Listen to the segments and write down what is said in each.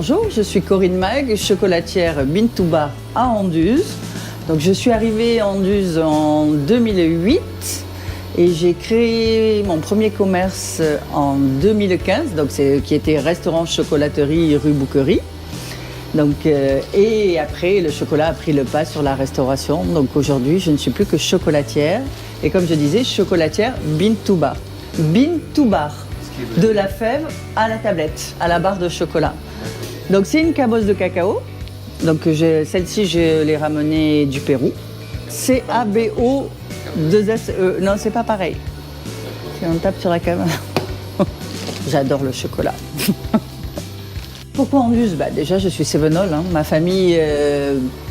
bonjour, je suis Corinne Mag, chocolatière Bintouba à Anduze. Donc, je suis arrivée à Anduze en 2008 et j'ai créé mon premier commerce en 2015, donc qui était restaurant chocolaterie rue Bouquerie. Donc, et après, le chocolat a pris le pas sur la restauration. Donc aujourd'hui, je ne suis plus que chocolatière. Et comme je disais, chocolatière Bintouba. Bintoubar, de la fève à la tablette, à la barre de chocolat. Donc c'est une cabosse de cacao. Donc celle-ci, je l'ai ramenée du Pérou. C-A-B-O-2-S-E. Non, c'est pas pareil. Si on tape sur la caméra. J'adore le chocolat. Pourquoi Anduze ? Déjà, je suis sévenole. Ma famille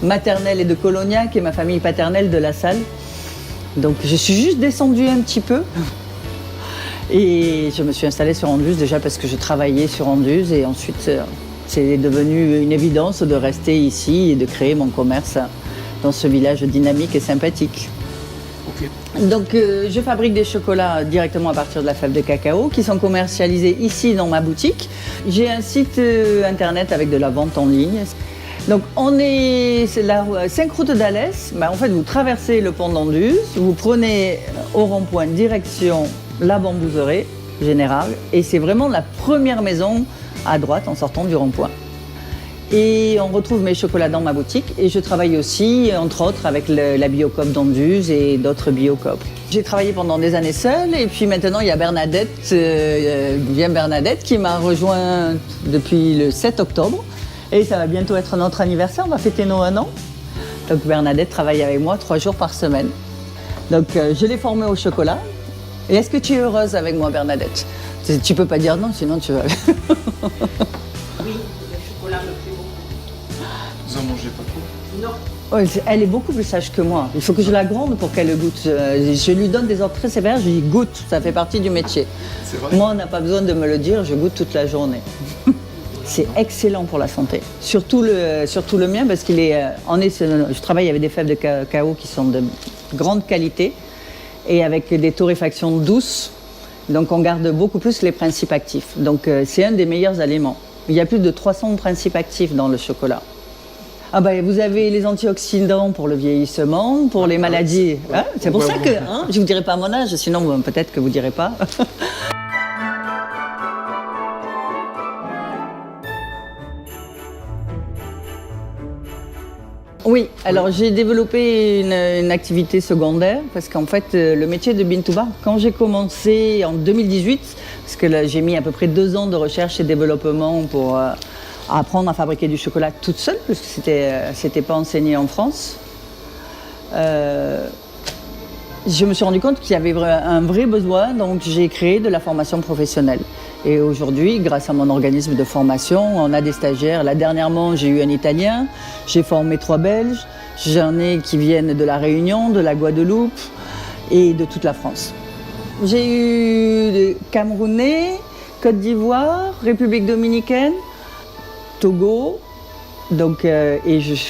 maternelle est de Colognac et ma famille paternelle de La Salle. Donc, je suis juste descendue un petit peu. Et je me suis installée sur Anduze déjà parce que je travaillais sur Anduze. Et ensuite, c'est devenu une évidence de rester ici et de créer mon commerce dans ce village dynamique et sympathique. Donc, je fabrique des chocolats directement à partir de la fève de cacao qui sont commercialisés ici dans ma boutique. J'ai un site internet avec de la vente en ligne. Donc, c'est la 5 route d'Alès. En fait, vous traversez le pont d'Anduze, vous prenez au rond-point direction la Bambouserie générale et c'est vraiment la première maison à droite en sortant du rond-point. Et on retrouve mes chocolats dans ma boutique et je travaille aussi, entre autres, avec la Biocoop d'Anduze et d'autres Biocoop. J'ai travaillé pendant des années seule et puis maintenant il y a Bernadette qui m'a rejoint depuis le 7 octobre et ça va bientôt être notre anniversaire, on va fêter nos 1 an. Donc Bernadette travaille avec moi 3 jours par semaine. Donc je l'ai formée au chocolat. Et est-ce que tu es heureuse avec moi, Bernadette ? Tu peux pas dire non, sinon tu vas... Oui, le chocolat me plaît beaucoup. Vous en mangez pas trop ? Non. Ouais, elle est beaucoup plus sage que moi. Il faut que je la gronde pour qu'elle goûte. Je lui donne des ordres très sévères, je lui dis goûte, ça fait partie du métier. C'est vrai ? Moi, on n'a pas besoin de me le dire, je goûte toute la journée. C'est excellent pour la santé. Surtout le mien, parce qu'il est... je travaille avec des fèves de cacao qui sont de grande qualité et avec des torréfactions douces. Donc on garde beaucoup plus les principes actifs. Donc c'est un des meilleurs aliments. Il y a plus de 300 principes actifs dans le chocolat. Vous avez les antioxydants pour le vieillissement, pour les maladies. C'est pour ça que je ne vous dirai pas mon âge, sinon peut-être que vous ne direz pas. Oui, alors j'ai développé une activité secondaire parce qu'en fait le métier de Bintouba, quand j'ai commencé en 2018, parce que là, j'ai mis à peu près 2 ans de recherche et développement pour apprendre à fabriquer du chocolat toute seule, parce que c'était pas enseigné en France. Je me suis rendu compte qu'il y avait un vrai besoin, donc j'ai créé de la formation professionnelle. Et aujourd'hui, grâce à mon organisme de formation, on a des stagiaires. Là, dernièrement, j'ai eu un Italien, j'ai formé 3 Belges, j'en ai qui viennent de la Réunion, de la Guadeloupe et de toute la France. J'ai eu des Camerounais, Côte d'Ivoire, République dominicaine, Togo. Donc,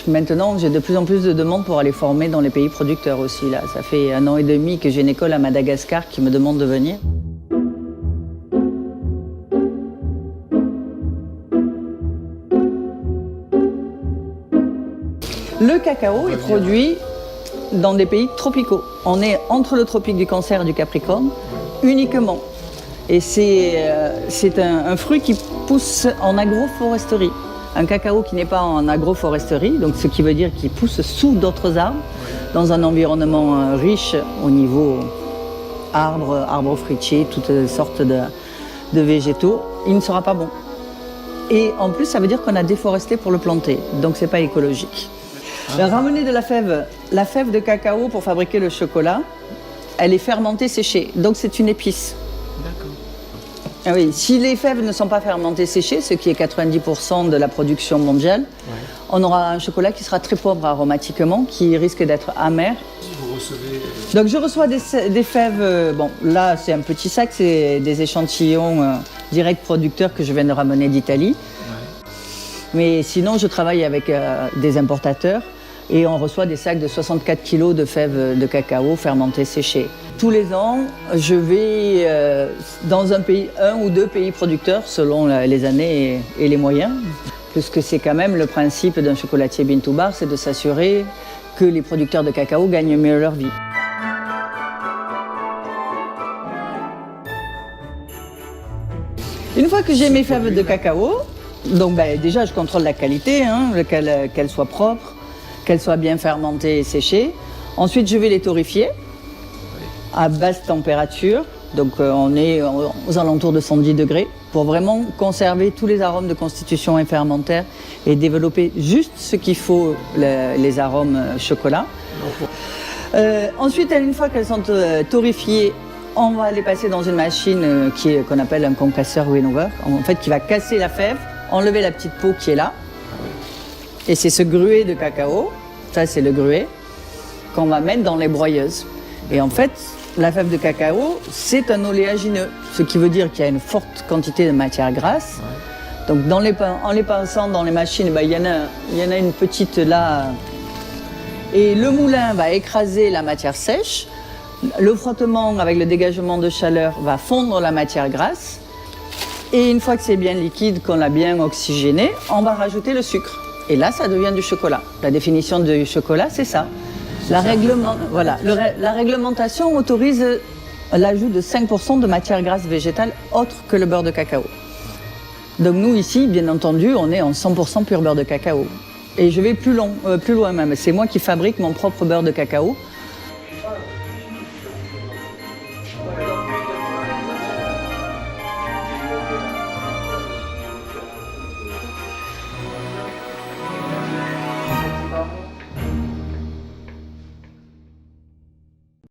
maintenant, j'ai de plus en plus de demandes pour aller former dans les pays producteurs aussi. Là. Ça fait 1 an et demi que j'ai une école à Madagascar qui me demande de venir. Le cacao est produit dans des pays tropicaux. On est entre le tropique du Cancer et du Capricorne uniquement. Et c'est un fruit qui pousse en agroforesterie. Un cacao qui n'est pas en agroforesterie, donc ce qui veut dire qu'il pousse sous d'autres arbres, dans un environnement riche au niveau arbres fruitiers, toutes sortes de végétaux, il ne sera pas bon. Et en plus, ça veut dire qu'on a déforesté pour le planter, donc c'est pas écologique. Ramener de la fève de cacao pour fabriquer le chocolat, elle est fermentée séchée, donc c'est une épice. D'accord. Oui, si les fèves ne sont pas fermentées séchées, ce qui est 90% de la production mondiale, on aura un chocolat qui sera très pauvre aromatiquement, qui risque d'être amer. Vous recevez... Donc je reçois des fèves, là c'est un petit sac, c'est des échantillons directs producteurs que je viens de ramener d'Italie. Mais sinon je travaille avec des importateurs et on reçoit des sacs de 64 kg de fèves de cacao fermentées séchées. Tous les ans, je vais dans un ou deux pays producteurs selon les années et les moyens. puisque c'est quand même le principe d'un chocolatier Bintou Bar, c'est de s'assurer que les producteurs de cacao gagnent mieux leur vie. Une fois que j'ai mes fèves de cacao, donc déjà je contrôle la qualité, qu'elle soit propre, qu'elle soit bien fermentée et séchée. Ensuite je vais les torréfier à basse température, donc on est aux alentours de 110 degrés, pour vraiment conserver tous les arômes de constitution et fermentaire et développer juste ce qu'il faut, les arômes chocolat. Ensuite, une fois qu'elles sont torréfiées, on va les passer dans une machine qu'on appelle un concasseur winnower, en fait qui va casser la fève, enlever la petite peau qui est là. Et c'est ce gruet de cacao, ça c'est le gruet, qu'on va mettre dans les broyeuses. Et en fait, la fève de cacao, c'est un oléagineux, ce qui veut dire qu'il y a une forte quantité de matière grasse. Ouais. Donc en les passant dans les machines, il y en a une petite là. Et le moulin va écraser la matière sèche. Le frottement avec le dégagement de chaleur va fondre la matière grasse. Et une fois que c'est bien liquide, qu'on l'a bien oxygéné, on va rajouter le sucre. Et là, ça devient du chocolat. La définition du chocolat, c'est ça. La réglementation autorise l'ajout de 5% de matière grasse végétale autre que le beurre de cacao. Donc nous, ici, bien entendu, on est en 100% pur beurre de cacao. Et je vais plus loin même. C'est moi qui fabrique mon propre beurre de cacao.